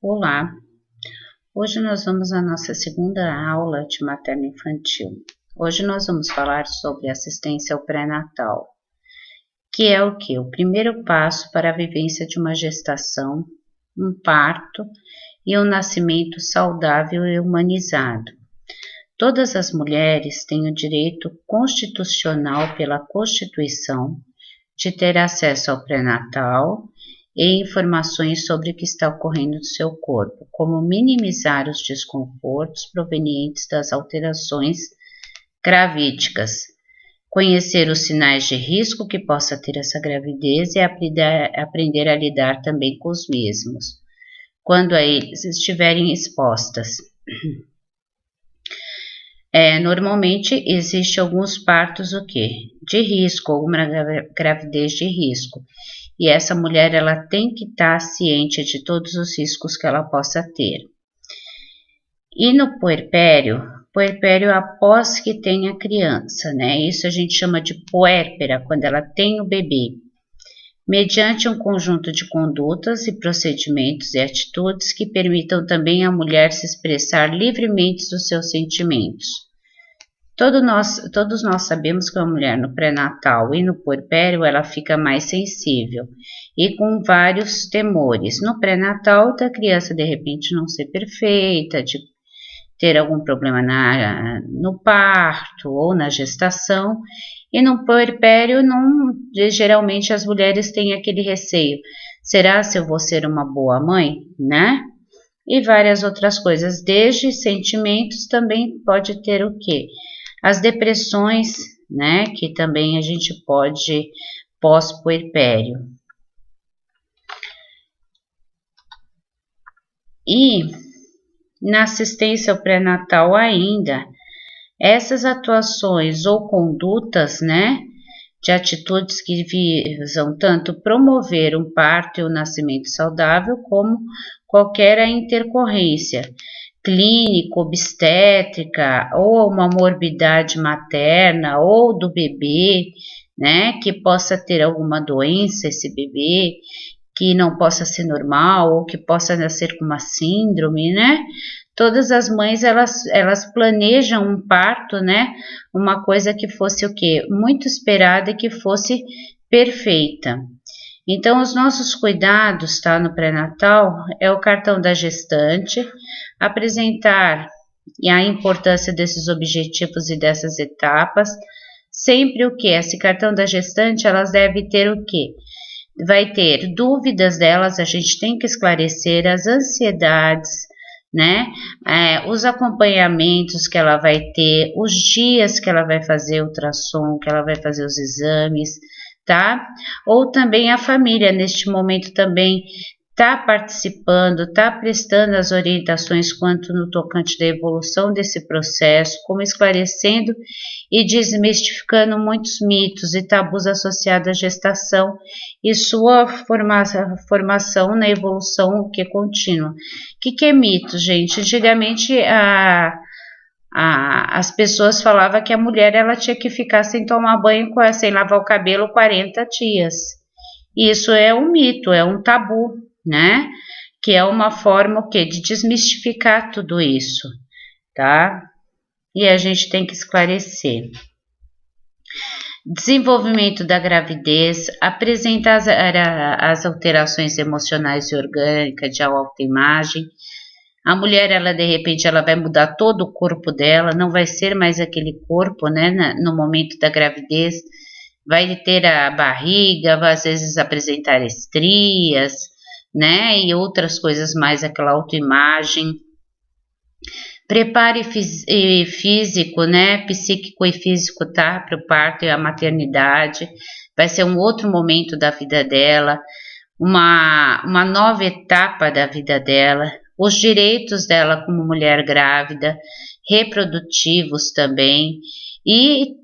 Olá, hoje nós vamos à nossa segunda aula de materno-infantil. Hoje nós vamos falar sobre assistência ao pré-natal, que é o que? O primeiro passo para a vivência de uma gestação, um parto e um nascimento saudável e humanizado. Todas as mulheres têm o direito constitucional pela Constituição de ter acesso ao pré-natal e informações sobre o que está ocorrendo no seu corpo, como minimizar os desconfortos provenientes das alterações gravídicas, conhecer os sinais de risco que possa ter essa gravidez e aprender a lidar também com os mesmos, quando a eles estiverem expostas. Normalmente existe alguns partos de risco, alguma gravidez de risco. E essa mulher ela tem que estar ciente de todos os riscos que ela possa ter. E no puerpério após que tem a criança, né? Isso a gente chama de puérpera, quando ela tem o bebê. Mediante um conjunto de condutas e procedimentos e atitudes que permitam também à mulher se expressar livremente dos seus sentimentos. Todos nós sabemos que a mulher no pré-natal e no puerpério ela fica mais sensível e com vários temores. No pré-natal da criança de repente não ser perfeita, de ter algum problema no parto ou na gestação, e no puerpério geralmente as mulheres têm aquele receio, será se eu vou ser uma boa mãe, né? E várias outras coisas, desde sentimentos também pode ter as depressões, né, que também a gente pode pós-puerpério. E na assistência ao pré-natal ainda, essas atuações ou condutas, né, de atitudes que visam tanto promover um parto e um nascimento saudável, como qualquer intercorrência clínica, obstétrica, ou uma morbidade materna, ou do bebê, né, que possa ter alguma doença, esse bebê, que não possa ser normal, ou que possa nascer com uma síndrome, né, todas as mães, elas planejam um parto, né, uma coisa que fosse muito esperada e que fosse perfeita. Então, os nossos cuidados, tá, no pré-natal, é o cartão da gestante, apresentar a importância desses objetivos e dessas etapas, sempre esse cartão da gestante, elas devem ter vai ter dúvidas delas, a gente tem que esclarecer as ansiedades, né, os acompanhamentos que ela vai ter, os dias que ela vai fazer o ultrassom, que ela vai fazer os exames, tá? Ou também a família, neste momento também está participando, está prestando as orientações quanto no tocante da evolução desse processo, como esclarecendo e desmistificando muitos mitos e tabus associados à gestação e sua formação na evolução contínua. O que é mito, gente? Antigamente as pessoas falavam que a mulher ela tinha que ficar sem tomar banho, sem lavar o cabelo 40 dias. Isso é um mito, é um tabu, né? Que é uma forma de desmistificar tudo isso, tá? E a gente tem que esclarecer. Desenvolvimento da gravidez, apresentar as alterações emocionais e orgânicas de autoimagem. A mulher, ela de repente, ela vai mudar todo o corpo dela, não vai ser mais aquele corpo, né, no momento da gravidez, vai ter a barriga, vai às vezes apresentar estrias, né, e outras coisas mais, aquela autoimagem. Prepare físico, né, psíquico e físico, tá, para o parto e a maternidade, vai ser um outro momento da vida dela, uma nova etapa da vida dela, os direitos dela como mulher grávida, reprodutivos também, e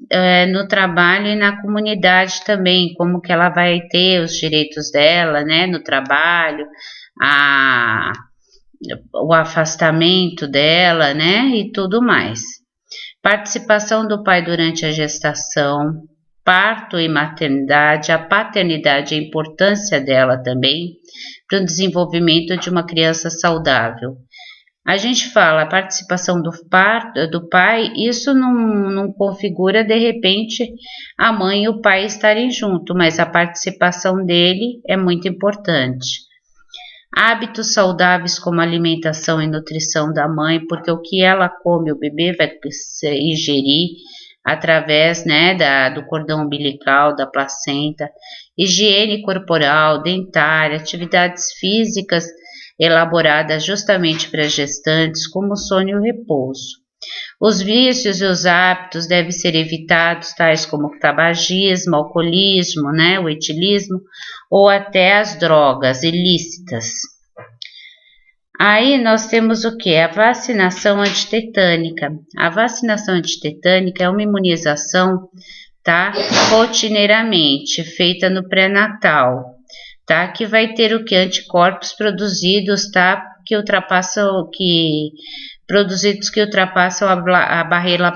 no trabalho e na comunidade também, como que ela vai ter os direitos dela, né, no trabalho, o afastamento dela, né, e tudo mais. Participação do pai durante a gestação, parto e maternidade, a paternidade, a importância dela também, para o desenvolvimento de uma criança saudável. A gente fala a participação do pai, isso não configura de repente a mãe e o pai estarem juntos, mas a participação dele é muito importante. Hábitos saudáveis como alimentação e nutrição da mãe, porque o que ela come, o bebê vai ingerir através, né, do cordão umbilical, da placenta. Higiene corporal, dentária, atividades físicas elaboradas justamente para gestantes, como sono e o repouso. Os vícios e os hábitos devem ser evitados, tais como o tabagismo, o alcoolismo, né, o etilismo, ou até as drogas ilícitas. Aí nós temos o que? A vacinação antitetânica. A vacinação antitetânica é uma imunização, tá, rotineiramente, feita no pré-natal, tá, que vai ter o que? Anticorpos produzidos, tá, produzidos que ultrapassam a barreira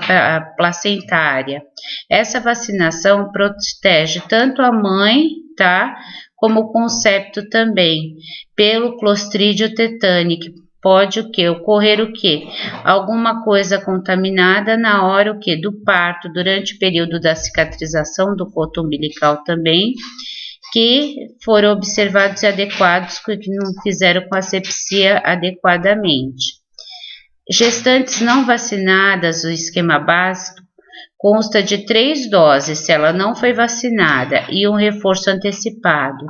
placentária. Essa vacinação protege tanto a mãe, tá, como o concepto também, pelo Clostridio tetânico. Pode ocorrer alguma coisa contaminada na hora do parto, durante o período da cicatrização do cordão umbilical também, que foram observados e adequados, que não fizeram com a asepsia adequadamente. Gestantes não vacinadas, o esquema básico consta de 3 doses, se ela não foi vacinada, e um reforço antecipado.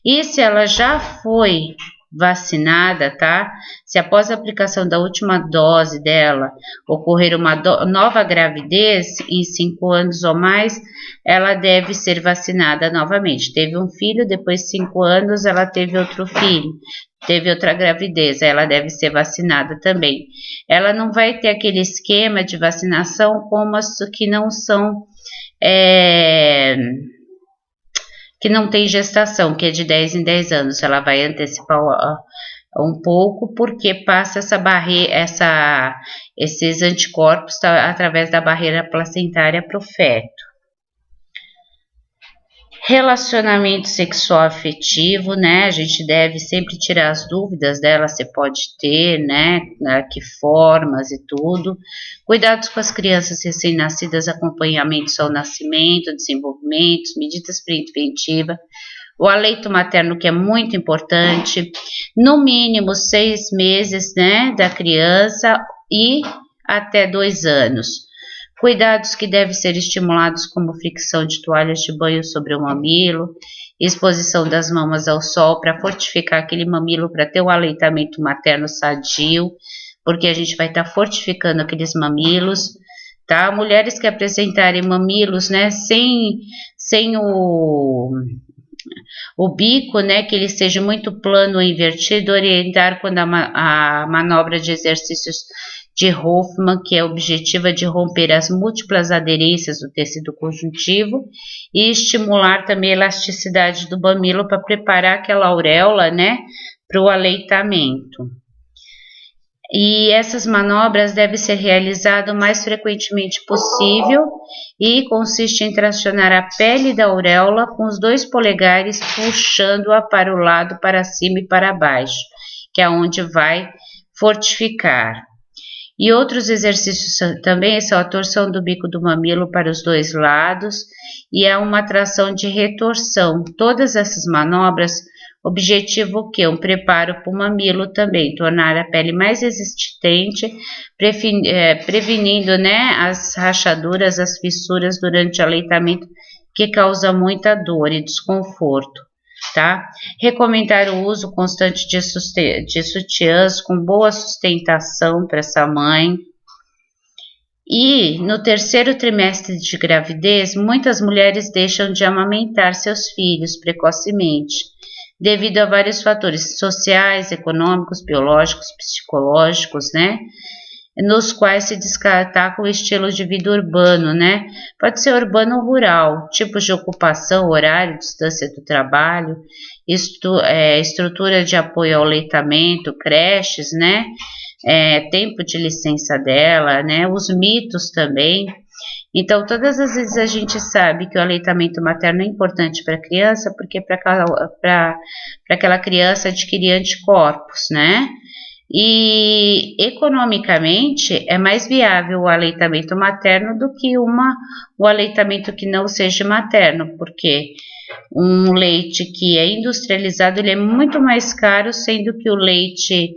E se ela já foi vacinada, tá? Se após a aplicação da última dose dela ocorrer uma nova gravidez em 5 anos ou mais, ela deve ser vacinada novamente. Teve um filho, depois de 5 anos ela teve outro filho, teve outra gravidez, ela deve ser vacinada também. Ela não vai ter aquele esquema de vacinação como as que não são, que não tem gestação, que é de 10 em 10 anos. Ela vai antecipar um pouco, porque passa esses anticorpos através da barreira placentária para o feto. Relacionamento sexual afetivo, né? A gente deve sempre tirar as dúvidas dela, se pode ter, né? Que formas e tudo. Cuidados com as crianças recém-nascidas, acompanhamentos ao nascimento, desenvolvimento, medidas preventivas. O aleito materno, que é muito importante. No mínimo 6 meses, né? Da criança e até 2 anos. Cuidados que devem ser estimulados, como fricção de toalhas de banho sobre o mamilo, exposição das mamas ao sol para fortificar aquele mamilo, para ter um aleitamento materno sadio, porque a gente vai estar fortificando aqueles mamilos, tá? Mulheres que apresentarem mamilos, né, sem o bico, né, que ele seja muito plano ou invertido, orientar quando a manobra de exercícios de Hoffman, que é objetiva de romper as múltiplas aderências do tecido conjuntivo e estimular também a elasticidade do mamilo para preparar aquela auréola, né, para o aleitamento. E essas manobras devem ser realizadas o mais frequentemente possível e consiste em tracionar a pele da auréola com os 2 polegares, puxando-a para o lado, para cima e para baixo, que é onde vai fortificar. E outros exercícios também são a torção do bico do mamilo para os 2 lados e é uma tração de retorção. Todas essas manobras, objetivo o quê? Um preparo para o mamilo também, tornar a pele mais resistente, prevenindo, né, as rachaduras, as fissuras durante o aleitamento, que causa muita dor e desconforto. Tá? Recomendar o uso constante de sutiãs com boa sustentação para essa mãe. E no 3º trimestre de gravidez, muitas mulheres deixam de amamentar seus filhos precocemente, devido a vários fatores sociais, econômicos, biológicos, psicológicos, né? Nos quais se destaca o estilo de vida urbano, né? Pode ser urbano ou rural, tipos de ocupação, horário, distância do trabalho, estrutura de apoio ao aleitamento, creches, né? Tempo de licença dela, né? Os mitos também. Então, todas as vezes a gente sabe que o aleitamento materno é importante para a criança, porque para aquela criança adquirir anticorpos, né? E economicamente é mais viável o aleitamento materno do que o aleitamento que não seja materno, porque um leite que é industrializado ele é muito mais caro, sendo que o leite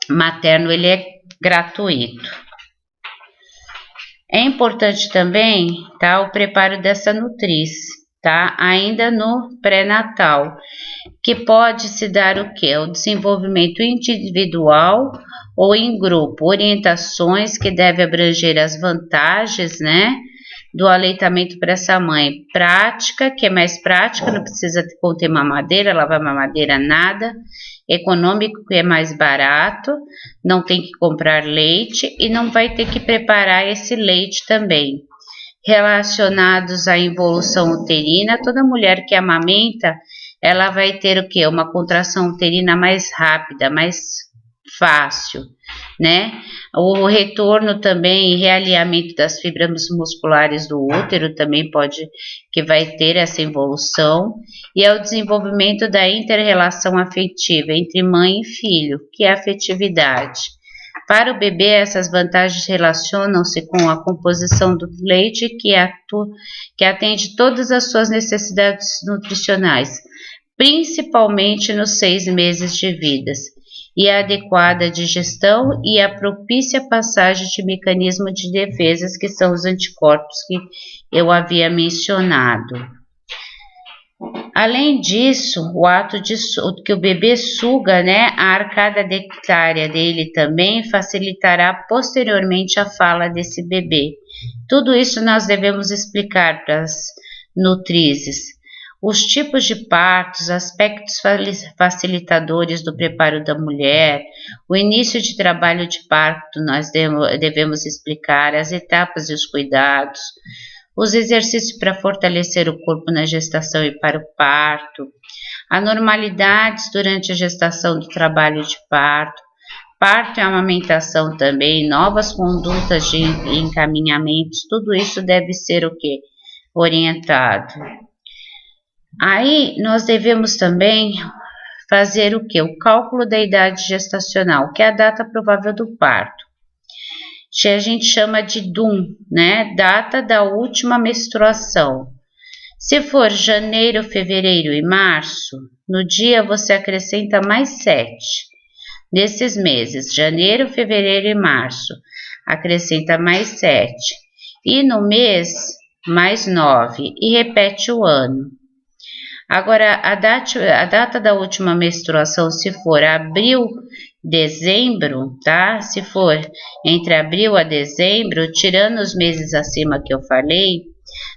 materno ele é gratuito. É importante também, tá, o preparo dessa nutriz, tá, ainda no pré-natal, que pode se dar o quê? O desenvolvimento individual ou em grupo, orientações que devem abranger as vantagens, né, do aleitamento para essa mãe. Prática, que é mais prática, não precisa conter mamadeira, lavar mamadeira, nada. Econômico, que é mais barato, não tem que comprar leite e não vai ter que preparar esse leite também. Relacionados à involução uterina, toda mulher que amamenta, ela vai ter o quê? Uma contração uterina mais rápida, mais fácil, né? O retorno também e realinhamento das fibras musculares do útero também que vai ter essa involução, e é o desenvolvimento da inter-relação afetiva entre mãe e filho, que é a afetividade. Para o bebê, essas vantagens relacionam-se com a composição do leite que atende todas as suas necessidades nutricionais, principalmente nos 6 meses de vida, e a adequada digestão e a propícia passagem de mecanismos de defesas, que são os anticorpos que eu havia mencionado. Além disso, o ato de que o bebê suga, né, a arcada dentária dele também facilitará posteriormente a fala desse bebê. Tudo isso nós devemos explicar para as nutrizes. Os tipos de partos, aspectos facilitadores do preparo da mulher, o início de trabalho de parto nós devemos explicar, as etapas e os cuidados, os exercícios para fortalecer o corpo na gestação e para o parto, anormalidades durante a gestação do trabalho de parto, parto e amamentação também, novas condutas de encaminhamentos, tudo isso deve ser o quê? Orientado. Aí nós devemos também fazer o quê? O cálculo da idade gestacional, que é a data provável do parto. Que a gente chama de DUM, né? Data da última menstruação. Se for janeiro, fevereiro e março, no dia você acrescenta mais 7. Nesses meses, janeiro, fevereiro e março, acrescenta mais 7. E no mês, mais 9. E repete o ano. Agora, a data da última menstruação, se for abril, dezembro, tá? Se for entre abril a dezembro, tirando os meses acima que eu falei,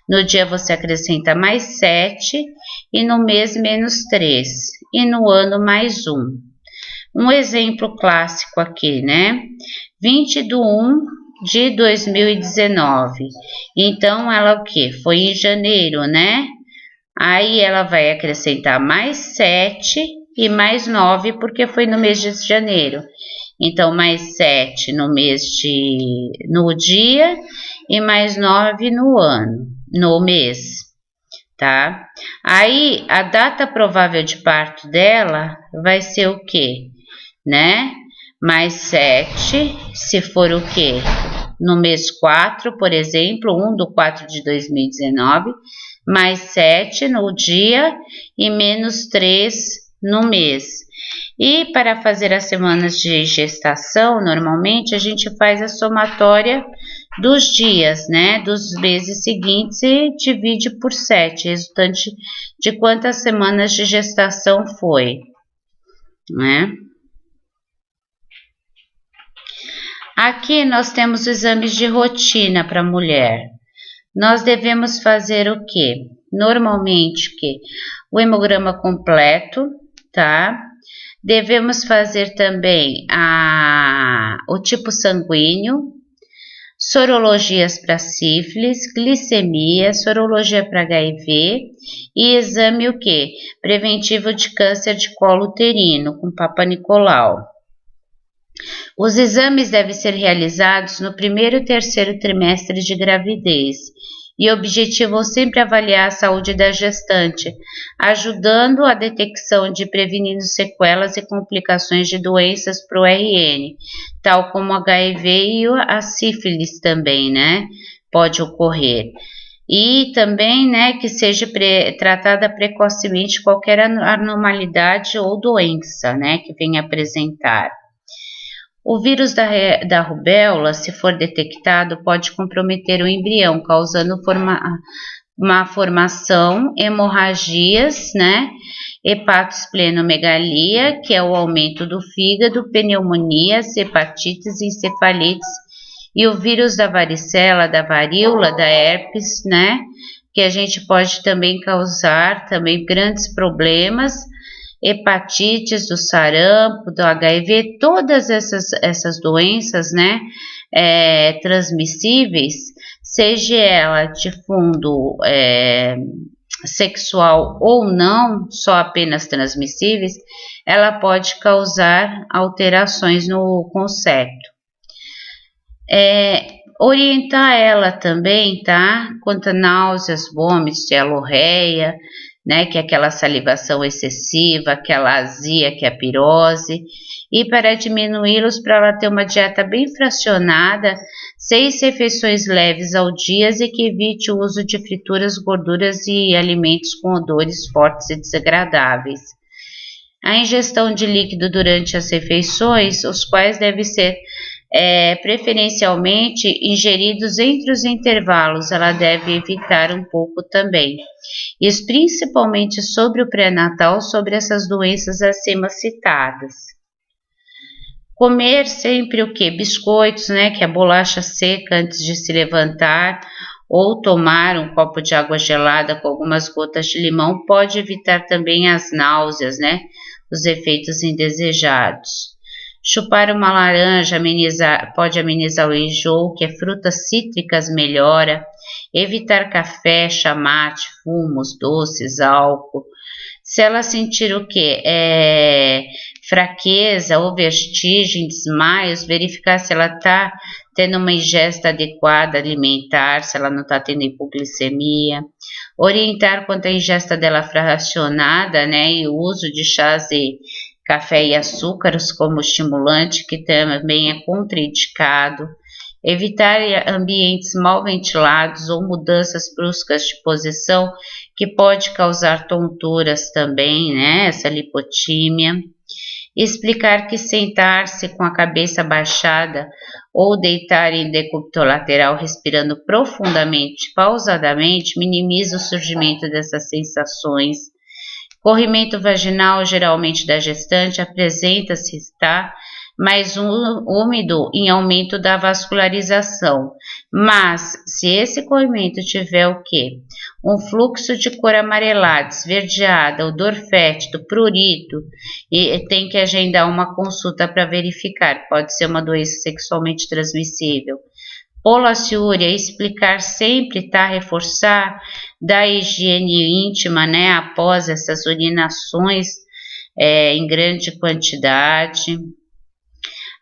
no dia você acrescenta mais 7 e no mês menos 3 e no ano mais 1. Um exemplo clássico aqui, né? 20/1/2019. Então, ela o quê? Foi em janeiro, né? Aí ela vai acrescentar mais 7 e mais 9, porque foi no mês de janeiro. Então, mais 7 no dia e mais 9 no mês, tá? Aí, a data provável de parto dela vai ser o quê? Né? Mais 7, se for o quê? No mês 4, por exemplo, 1/4/2019, mais 7 no dia e menos 3 no mês. E para fazer as semanas de gestação, normalmente a gente faz a somatória dos dias, né, dos meses seguintes e divide por 7, resultante de quantas semanas de gestação foi, né? Aqui nós temos exames de rotina para a mulher. Nós devemos fazer o quê? Normalmente o hemograma completo, tá? Devemos fazer também o tipo sanguíneo, sorologias para sífilis, glicemia, sorologia para HIV e exame o quê? Preventivo de câncer de colo uterino com Papa Nicolau. Os exames devem ser realizados no primeiro e terceiro trimestre de gravidez e objetivam sempre avaliar a saúde da gestante, ajudando a detecção de prevenindo sequelas e complicações de doenças para o RN, tal como HIV e a sífilis também, né? Pode ocorrer. E também, né, que seja tratada precocemente qualquer anormalidade ou doença, né, que venha apresentar. O vírus da rubéola, se for detectado, pode comprometer o embrião, causando uma formação, hemorragias, né? Hepatosplenomegalia, que é o aumento do fígado, pneumonias, hepatites e encefalites, e o vírus da varicela, da varíola, da herpes, né? Que a gente pode também causar também grandes problemas, hepatites, do sarampo, do HIV, todas essas doenças, né, transmissíveis, seja ela de fundo sexual ou não, só apenas transmissíveis, ela pode causar alterações no concepto. Orientar ela também, tá? Quanto a náuseas, vômitos, diarreia, né, que é aquela salivação excessiva, aquela azia, que é a pirose, e para diminuí-los, para ela ter uma dieta bem fracionada, 6 refeições leves ao dia e que evite o uso de frituras, gorduras e alimentos com odores fortes e desagradáveis. A ingestão de líquido durante as refeições, os quais devem ser preferencialmente ingeridos entre os intervalos, ela deve evitar um pouco também. Isso principalmente sobre o pré-natal, sobre essas doenças acima citadas. Comer sempre o que? Biscoitos, né? Que é a bolacha seca antes de se levantar, ou tomar um copo de água gelada com algumas gotas de limão, pode evitar também as náuseas, né? Os efeitos indesejados. Chupar uma laranja pode amenizar o enjoo, que frutas cítricas melhora. Evitar café, chamate, fumos, doces, álcool. Se ela sentir o que? Fraqueza ou vertigem, desmaios, verificar se ela está tendo uma ingesta adequada alimentar, se ela não está tendo hipoglicemia. Orientar quanto à ingesta dela fracionada, né? E o uso de chás e café e açúcares como estimulante, que também é contraindicado. Evitar ambientes mal ventilados ou mudanças bruscas de posição, que pode causar tonturas também, né? Essa lipotímia. Explicar que sentar-se com a cabeça baixada ou deitar em decúbito lateral, respirando profundamente, pausadamente, minimiza o surgimento dessas sensações. Corrimento vaginal, geralmente da gestante, apresenta-se estar mais úmido em aumento da vascularização. Mas, se esse corrimento tiver o quê? Um fluxo de cor amarelada, esverdeada, odor fétido, prurito, e tem que agendar uma consulta para verificar. Pode ser uma doença sexualmente transmissível. Polaciúria, explicar sempre, tá? Reforçar da higiene íntima, né? Após essas urinações em grande quantidade.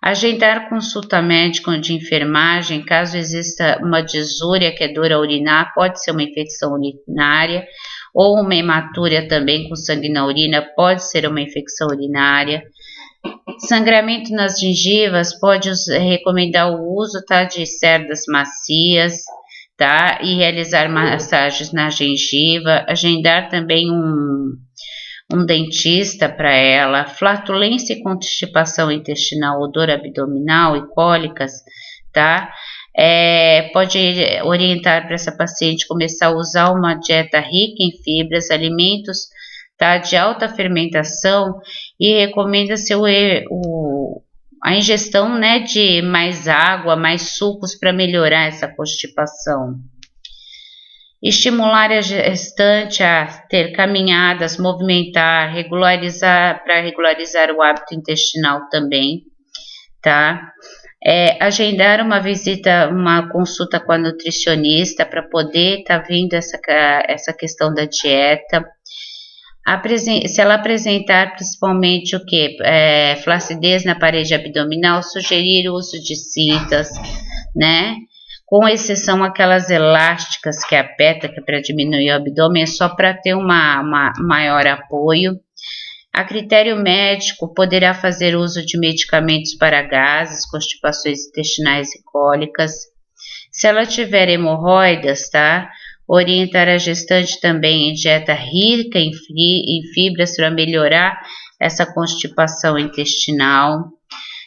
Agendar consulta médica de enfermagem, caso exista uma disúria, que é dor a urinar, pode ser uma infecção urinária, ou uma hematúria também com sangue na urina, pode ser uma infecção urinária. Sangramento nas gengivas, pode recomendar o uso, tá, de cerdas macias, tá, e realizar massagens na gengiva. Agendar também um dentista para ela. Flatulência e constipação intestinal, odor abdominal e cólicas, tá? Pode orientar para essa paciente começar a usar uma dieta rica em fibras, alimentos, tá, de alta fermentação, e recomenda-se a ingestão, né, de mais água, mais sucos para melhorar essa constipação. Estimular a gestante a ter caminhadas, movimentar, para regularizar o hábito intestinal também, tá? Agendar uma visita, uma consulta com a nutricionista para poder estar vendo essa questão da dieta. Se ela apresentar principalmente o que? Flacidez na parede abdominal, sugerir o uso de cintas, né? Com exceção aquelas elásticas que aperta, que é para diminuir o abdômen, é só para ter uma maior apoio. A critério médico, poderá fazer uso de medicamentos para gases, constipações intestinais e cólicas. Se ela tiver hemorroidas, tá? Orientar a gestante também em dieta rica em fibras para melhorar essa constipação intestinal.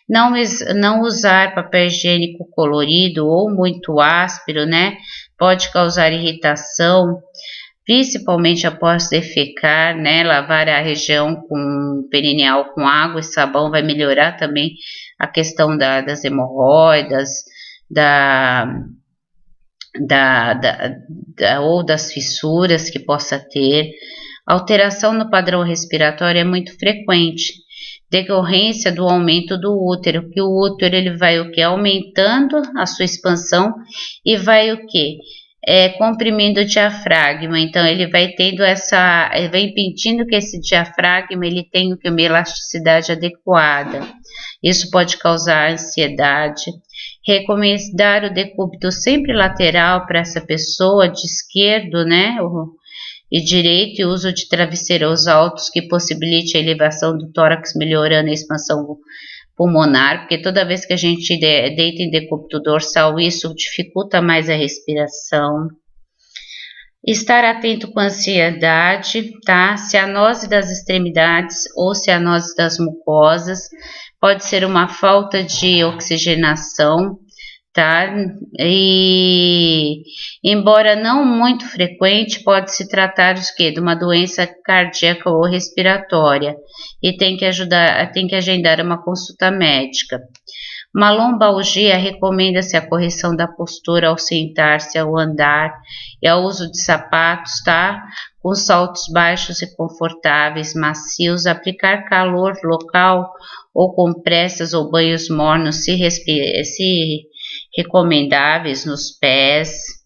Não usar papel higiênico colorido ou muito áspero, né? Pode causar irritação, principalmente após defecar, né? Lavar a região perineal com água e sabão vai melhorar também a questão das hemorroidas, ou das fissuras que possa ter. Alteração no padrão respiratório é muito frequente, decorrência do aumento do útero, que o útero ele vai o que? Aumentando a sua expansão e vai o que? Comprimindo o diafragma, então ele vai tendo ele vai impedindo que esse diafragma ele tenha uma elasticidade adequada. Isso pode causar ansiedade. Recomendar o decúbito sempre lateral para essa pessoa, de esquerdo, né? E direito, e uso de travesseiros altos que possibilite a elevação do tórax, melhorando a expansão pulmonar, porque toda vez que a gente deita em decúbito dorsal, isso dificulta mais a respiração. Estar atento com ansiedade, tá? Cianose das extremidades ou cianose das mucosas, pode ser uma falta de oxigenação, tá? E embora não muito frequente, pode se tratar de uma doença cardíaca ou respiratória e tem que agendar uma consulta médica. Uma lombalgia, recomenda-se a correção da postura ao sentar-se, ao andar e ao uso de sapatos, tá? Com saltos baixos e confortáveis, macios, aplicar calor local ou compressas ou banhos mornos se recomendáveis nos pés.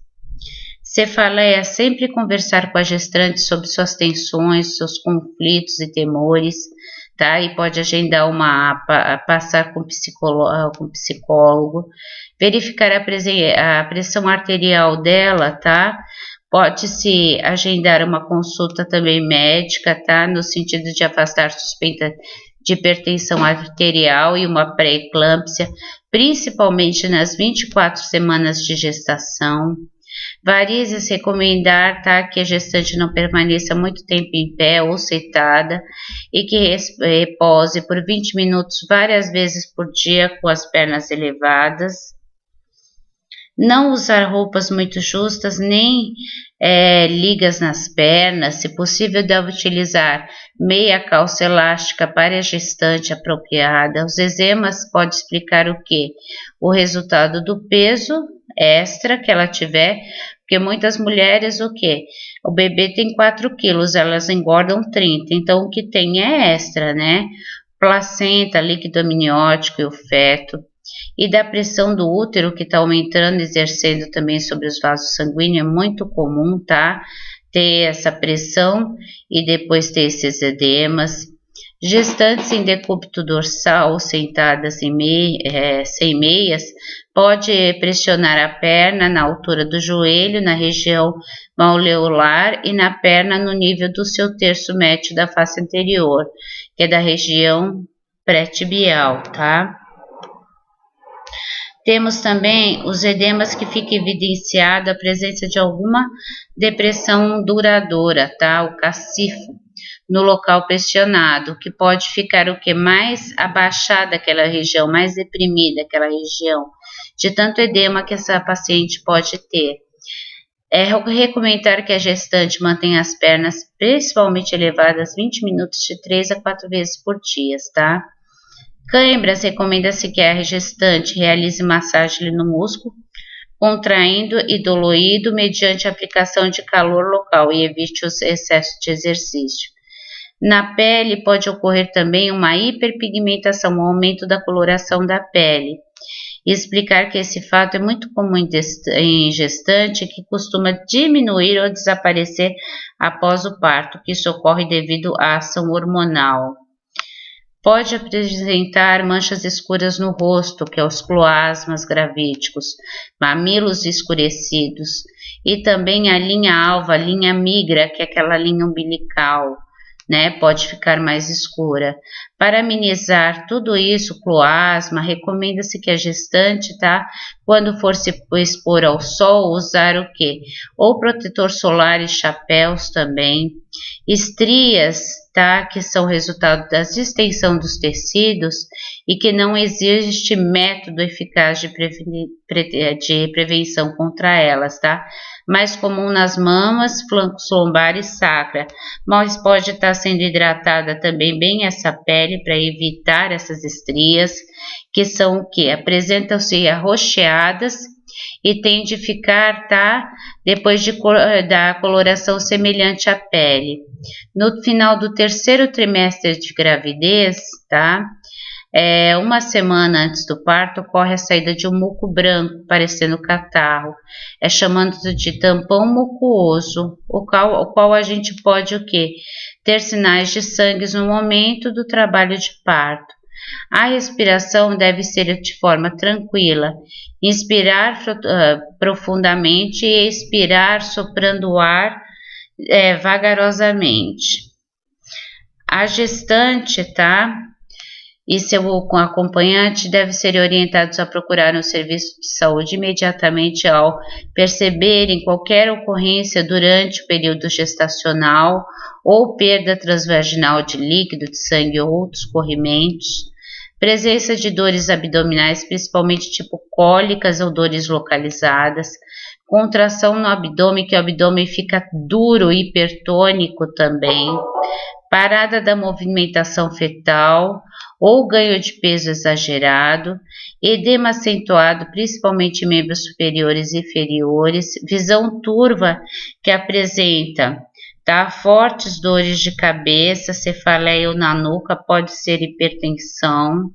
Cefaleia, sempre conversar com a gestante sobre suas tensões, seus conflitos e temores, tá? E pode agendar passar com psicólogo, verificar a pressão arterial dela, tá? Pode-se agendar uma consulta também médica, tá? No sentido de afastar suspeita de hipertensão arterial e uma pré-eclâmpsia, principalmente nas 24 semanas de gestação. Varizes, recomendar, tá, que a gestante não permaneça muito tempo em pé ou sentada e que repose por 20 minutos várias vezes por dia com as pernas elevadas. Não usar roupas muito justas, nem ligas nas pernas. Se possível, deve utilizar meia calça elástica para a gestante apropriada. Os eczemas pode explicar o que? O resultado do peso extra que ela tiver, porque muitas mulheres o que? O bebê tem 4 quilos, elas engordam 30, então o que tem é extra, né? Placenta, líquido amniótico e o feto. E da pressão do útero que está aumentando, exercendo também sobre os vasos sanguíneos, é muito comum, tá? Ter essa pressão e depois ter esses edemas. Gestantes em decúbito dorsal, sentadas sem meias, pode pressionar a perna na altura do joelho, na região malleolar e na perna no nível do seu terço médio da face anterior, que é da região pré-tibial, tá? Temos também os edemas que fica evidenciado a presença de alguma depressão duradoura, tá? O cacifo no local pressionado, que pode ficar o que? Mais abaixada aquela região, mais deprimida aquela região, de tanto edema que essa paciente pode ter. É recomendar que a gestante mantenha as pernas principalmente elevadas 20 minutos de 3 a 4 vezes por dia, tá? Cãibras, recomenda-se que a gestante realize massagem no músculo, contraindo e dolorido mediante a aplicação de calor local e evite o excesso de exercício. Na pele pode ocorrer também uma hiperpigmentação, um aumento da coloração da pele. e explicar que esse fato é muito comum em gestante que costuma diminuir ou desaparecer após o parto, que isso ocorre devido à ação hormonal. Pode apresentar manchas escuras no rosto, que é os cloasmas gravídicos, mamilos escurecidos e também a linha alva, a linha migra, que é aquela linha umbilical, né? Pode ficar mais escura. Para amenizar tudo isso, cloasma, recomenda-se que a gestante, tá? Quando for se expor ao sol, usar o quê? Ou protetor solar e chapéus também. Estrias, tá? Que são resultado da distensão dos tecidos e que não existe método eficaz de prevenção contra elas, tá? Mais comum nas mamas, flancos lombar e sacra, mas pode estar sendo hidratada também bem essa pele para evitar essas estrias, que são o que? Apresentam-se arroxeadas e tende a ficar, tá? Depois da coloração semelhante à pele. No final do terceiro trimestre de gravidez, tá? Uma semana antes do parto, ocorre a saída de um muco branco, parecendo catarro. É chamado de tampão mucoso, o qual a gente pode o quê? Ter sinais de sangue no momento do trabalho de parto. A respiração deve ser de forma tranquila. Inspirar profundamente e expirar soprando o ar vagarosamente. A gestante, tá? E seu acompanhante devem ser orientados a procurar um serviço de saúde imediatamente ao perceberem qualquer ocorrência durante o período gestacional ou perda transvaginal de líquido, de sangue ou outros corrimentos, presença de dores abdominais, principalmente tipo cólicas ou dores localizadas, contração no abdômen, que o abdômen fica duro e hipertônico também, parada da movimentação fetal ou ganho de peso exagerado, edema acentuado, principalmente em membros superiores e inferiores, visão turva que apresenta, tá, fortes dores de cabeça, cefaleia na nuca, pode ser hipertensão,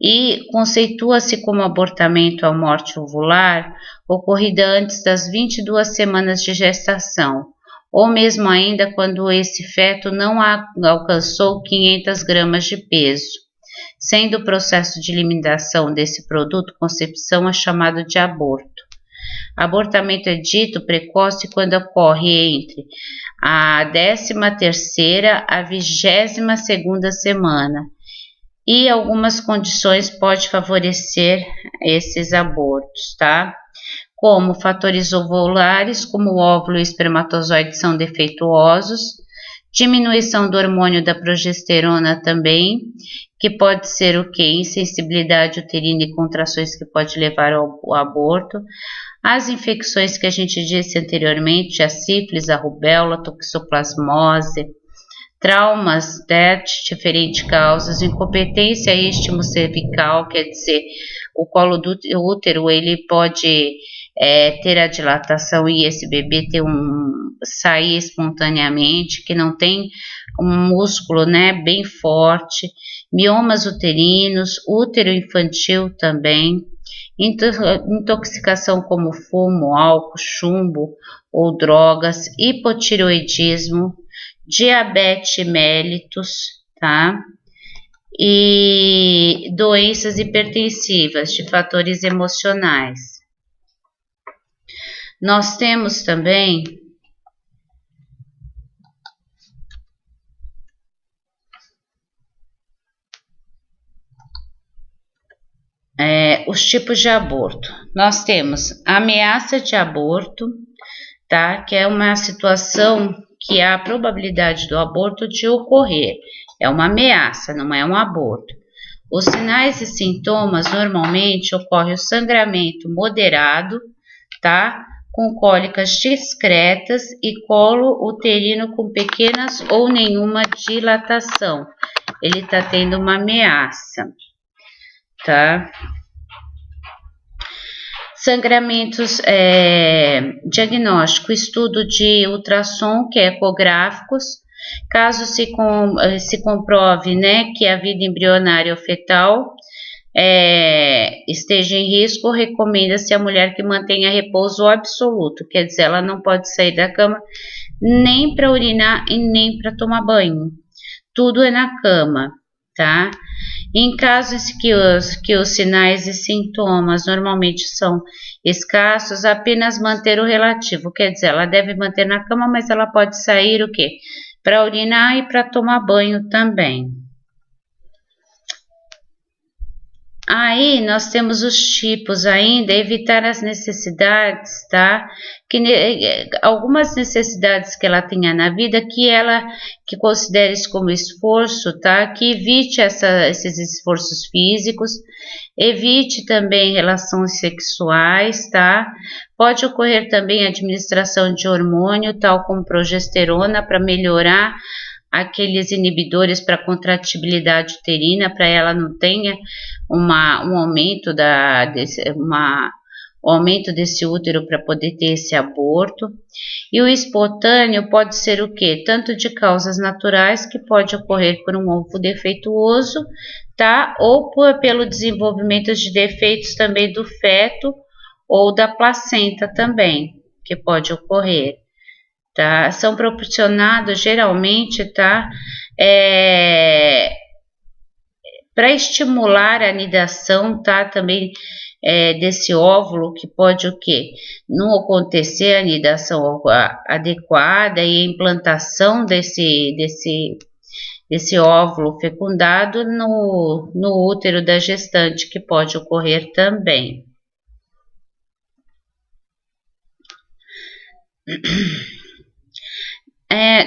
e conceitua-se como abortamento ou morte ovular ocorrida antes das 22 semanas de gestação, ou mesmo ainda quando esse feto não alcançou 500 gramas de peso. Sendo o processo de eliminação desse produto, concepção é chamado de aborto. Abortamento é dito precoce quando ocorre entre a 13ª a 22ª semana, e algumas condições podem favorecer esses abortos, tá? Como fatores ovulares, como o óvulo e o espermatozoide são defeituosos, diminuição do hormônio da progesterona também, que pode ser o que? Insensibilidade uterina e contrações que pode levar ao aborto, as infecções que a gente disse anteriormente, a sífilis, a rubéola, toxoplasmose, traumas de diferentes causas, incompetência ístimo cervical, quer dizer, o colo do útero ele pode ter a dilatação e esse bebê sair espontaneamente, que não tem um músculo, né, bem forte, miomas uterinos, útero infantil também, intoxicação como fumo, álcool, chumbo ou drogas, hipotireoidismo, diabetes mellitus, tá? E doenças hipertensivas de fatores emocionais. Nós temos também os tipos de aborto. Nós temos a ameaça de aborto, tá? Que é uma situação que há a probabilidade do aborto de ocorrer. É uma ameaça, não é um aborto. Os sinais e sintomas normalmente ocorre o sangramento moderado, tá? Com cólicas discretas e colo uterino com pequenas ou nenhuma dilatação. Ele está tendo uma ameaça, tá? Sangramentos, diagnóstico, estudo de ultrassom, que é ecográficos, caso se comprove, né, que a vida embrionária ou fetal esteja em risco, recomenda-se a mulher que mantenha repouso absoluto, quer dizer, ela não pode sair da cama nem para urinar e nem para tomar banho, tudo é na cama, tá? Em casos que os sinais e sintomas normalmente são escassos, apenas manter o relativo, quer dizer, ela deve manter na cama, mas ela pode sair o quê? Para urinar e para tomar banho também. Aí nós temos os tipos ainda, evitar as necessidades, tá? Algumas necessidades que ela tenha na vida, que considere isso como esforço, tá? Que evite esses esforços físicos, evite também relações sexuais, tá? Pode ocorrer também a administração de hormônio, tal como progesterona, para melhorar aqueles inibidores para contratibilidade uterina, para ela não tenha um aumento aumento desse útero para poder ter esse aborto. E o espontâneo pode ser o quê? Tanto de causas naturais, que pode ocorrer por um ovo defeituoso, tá? Ou pelo desenvolvimento de defeitos também do feto ou da placenta também, que pode ocorrer. Tá? São proporcionados geralmente, tá? Para estimular a anidação, tá? Também desse óvulo, que pode o quê? Não acontecer a anidação adequada e a implantação desse óvulo fecundado no útero da gestante, que pode ocorrer também.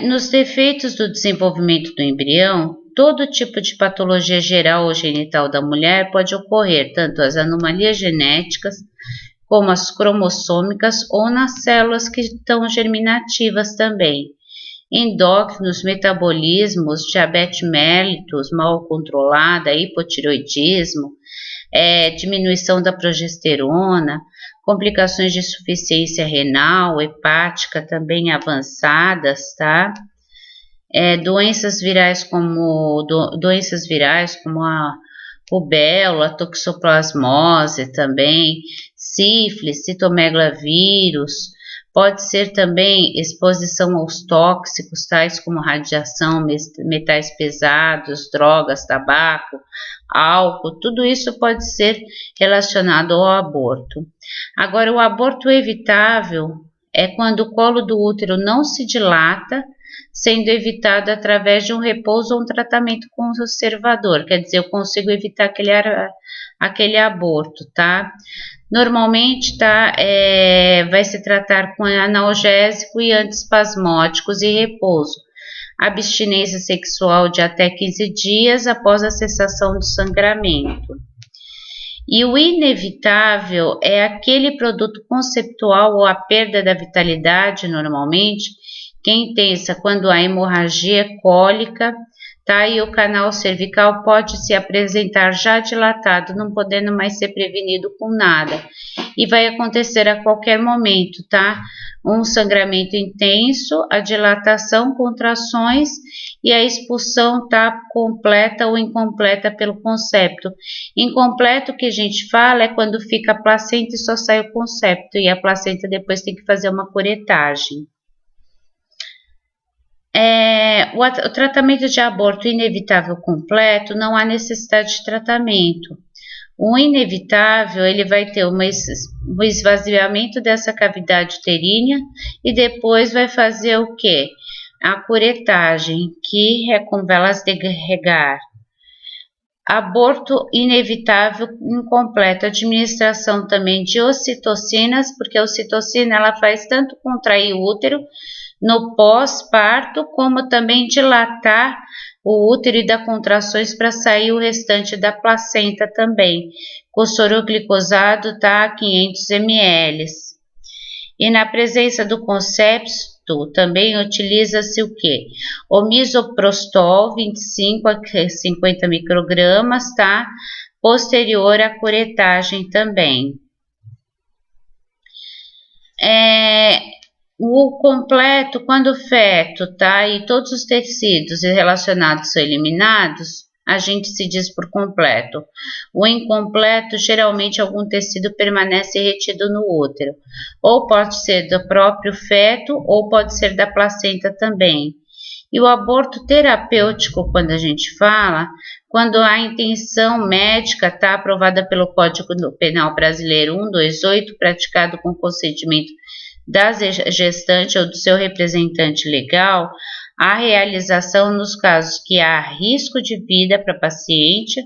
Nos defeitos do desenvolvimento do embrião, todo tipo de patologia geral ou genital da mulher pode ocorrer, tanto as anomalias genéticas como as cromossômicas ou nas células que estão germinativas também. Endócrinos, metabolismos, diabetes mellitus mal controlada, hipotireoidismo, diminuição da progesterona, complicações de insuficiência renal, hepática também avançadas, tá? Doenças virais como a rubéola, toxoplasmose também, sífilis, citomegalovírus, pode ser também exposição aos tóxicos, tais como radiação, metais pesados, drogas, tabaco, álcool, tudo isso pode ser relacionado ao aborto. Agora, o aborto evitável é quando o colo do útero não se dilata, sendo evitado através de um repouso ou um tratamento conservador, quer dizer, eu consigo evitar aquele aborto, tá? Normalmente, tá, vai se tratar com analgésico e antiespasmódicos e repouso. Abstinência sexual de até 15 dias após a cessação do sangramento. E o inevitável é aquele produto conceptual ou a perda da vitalidade, normalmente, que é intensa quando há hemorragia cólica, tá? E o canal cervical pode se apresentar já dilatado, não podendo mais ser prevenido com nada. E vai acontecer a qualquer momento, tá? Um sangramento intenso, a dilatação, contrações e a expulsão tá completa ou incompleta pelo concepto. Incompleto que a gente fala é quando fica a placenta e só sai o concepto, e a placenta depois tem que fazer uma curetagem. O tratamento de aborto inevitável completo, não há necessidade de tratamento. O inevitável, ele vai ter um esvaziamento dessa cavidade uterina e depois vai fazer o quê? A curetagem, que é com velas de regar. Aborto inevitável incompleto, administração também de ocitocinas, porque a ocitocina ela faz tanto contrair o útero no pós-parto, como também dilatar o útero e dar contrações para sair o restante da placenta também. Com sorogliposado, tá? 500 ml. E na presença do concepto, também utiliza-se o quê? O misoprostol, 25 a 50 microgramas, tá? Posterior à curetagem também. O completo, quando o feto, tá? E todos os tecidos relacionados são eliminados, a gente se diz por completo. O incompleto, geralmente algum tecido permanece retido no útero, ou pode ser do próprio feto, ou pode ser da placenta também. E o aborto terapêutico, quando a gente fala, quando a intenção médica está aprovada pelo Código Penal Brasileiro 128, praticado com consentimento da gestante ou do seu representante legal, a realização nos casos que há risco de vida para paciente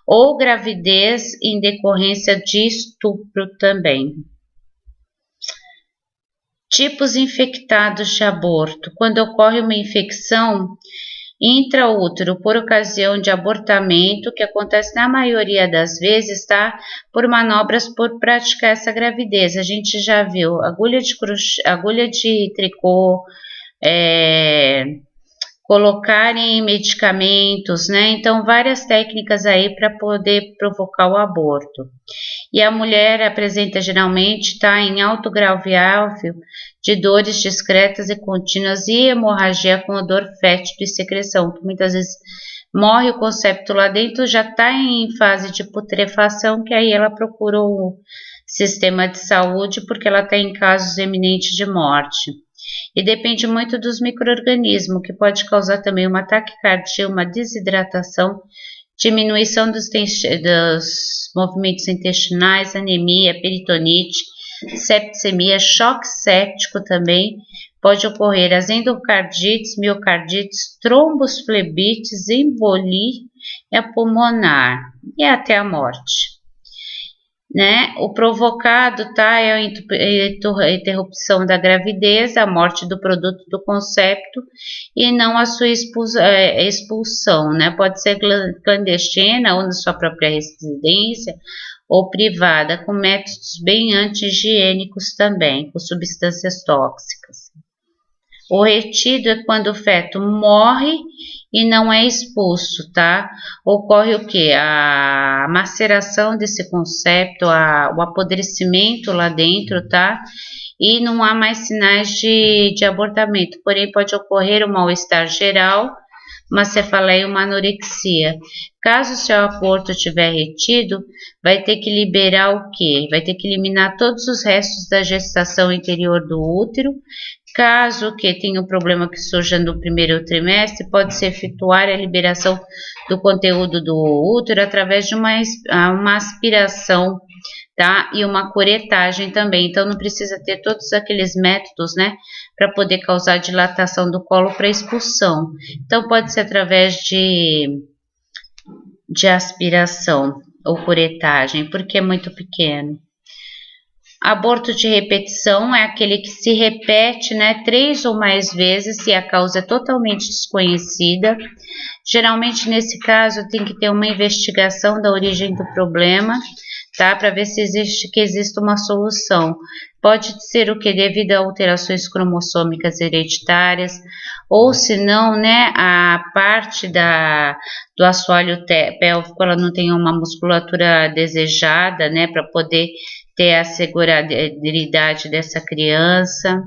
ou gravidez em decorrência de estupro também. Tipos infectados de aborto. Quando ocorre uma infecção intraútero por ocasião de abortamento, que acontece na maioria das vezes, tá? Por manobras por praticar essa gravidez. A gente já viu agulha de crochê, agulha de tricô, colocarem medicamentos, né? Então, várias técnicas aí para poder provocar o aborto. E a mulher apresenta geralmente, tá, em alto grau viável de dores discretas e contínuas e hemorragia com odor fétido e secreção, que muitas vezes morre o concepto lá dentro, já está em fase de putrefação, que aí ela procura o sistema de saúde porque ela está em casos eminentes de morte. E depende muito dos micro-organismos, que pode causar também uma taquicardia, uma desidratação, diminuição dos movimentos intestinais, anemia, peritonite, septicemia, choque séptico também. Pode ocorrer as endocardites, miocardites, tromboflebites, embolia pulmonar e até a morte. Né? O provocado, tá, é a interrupção da gravidez, a morte do produto do concepto e não a sua expulsão, né? Pode ser clandestina ou na sua própria residência ou privada, com métodos bem anti-higiênicos também, com substâncias tóxicas. O retido é quando o feto morre e não é expulso, tá? Ocorre o que? A maceração desse concepto, o apodrecimento lá dentro, tá? E não há mais sinais de abortamento, porém pode ocorrer um mal-estar geral, uma cefaleia e uma anorexia. Caso o seu aborto estiver retido, vai ter que liberar o quê? Vai ter que eliminar todos os restos da gestação interior do útero. Caso que tenha um problema que surja no primeiro trimestre, pode-se efetuar a liberação do conteúdo do útero através de uma aspiração, tá? E uma curetagem também. Então, não precisa ter todos aqueles métodos, né? Para poder causar dilatação do colo para expulsão. Então, pode ser através de aspiração ou curetagem, porque é muito pequeno. Aborto de repetição é aquele que se repete, né, 3 ou mais vezes se a causa é totalmente desconhecida. Geralmente, nesse caso, tem que ter uma investigação da origem do problema, tá, para ver se existe uma solução. Pode ser o que? Devido a alterações cromossômicas hereditárias, ou se não, né, a parte do assoalho pélvico, ela não tem uma musculatura desejada, né, para poder ter a seguridade dessa criança.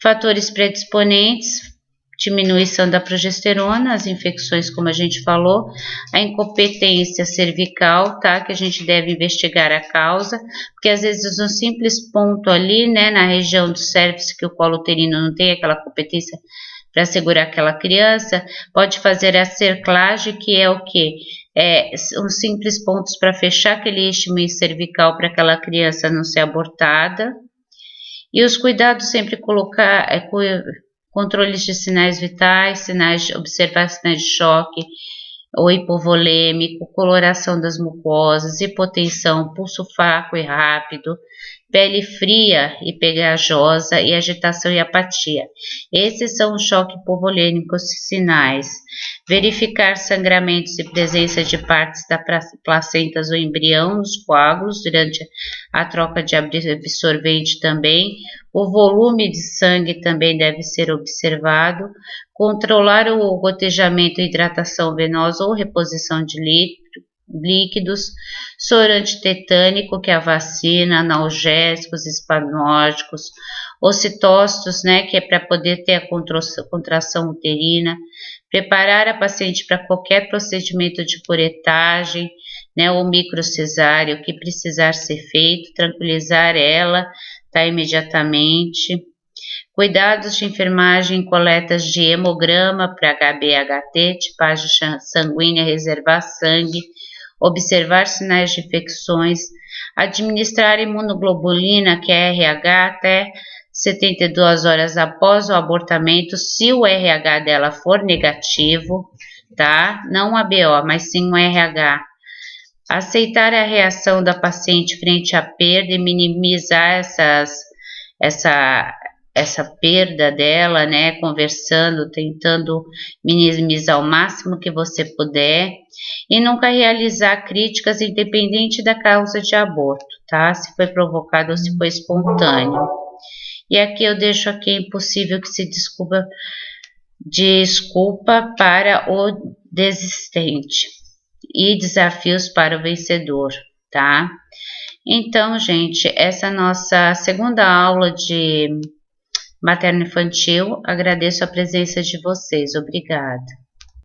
Fatores predisponentes: diminuição da progesterona, as infecções, como a gente falou, a incompetência cervical, tá? Que a gente deve investigar a causa, porque às vezes um simples ponto ali, né, na região do cérebro, que o colo uterino não tem aquela competência para segurar aquela criança, pode fazer a cerclagem, que é o quê? Uns simples pontos para fechar aquele isthmo cervical para aquela criança não ser abortada. E os cuidados sempre colocar controles de sinais vitais, observar sinais de choque ou hipovolêmico, coloração das mucosas, hipotensão, pulso fraco e rápido, pele fria e pegajosa e agitação e apatia. Esses são os choques hipovolêmicos sinais. Verificar sangramentos e presença de partes da placentas ou embrião nos coágulos durante a troca de absorvente também. O volume de sangue também deve ser observado. Controlar o gotejamento e hidratação venosa ou reposição de líquidos, soro antitetânico, que é a vacina, analgésicos, espasmódicos, ocitócitos, né, que é para poder ter a contração uterina, preparar a paciente para qualquer procedimento de curetagem, né, ou microcesárea, o que precisar ser feito, tranquilizar ela, tá, imediatamente. Cuidados de enfermagem, coletas de hemograma para HB-HT, tipagem sanguínea, reservar sangue, observar sinais de infecções, administrar imunoglobulina, que é RH, até 72 horas após o abortamento, se o RH dela for negativo, tá? Não a BO, mas sim o RH. Aceitar a reação da paciente frente à perda e minimizar essa perda dela, né? Conversando, tentando minimizar o máximo que você puder. E nunca realizar críticas independente da causa de aborto, tá? Se foi provocado ou se foi espontâneo. E aqui eu deixo aqui impossível que se desculpa para o desistente e desafios para o vencedor, tá? Então, gente, essa é a nossa segunda aula de materno-infantil. Agradeço a presença de vocês. Obrigada.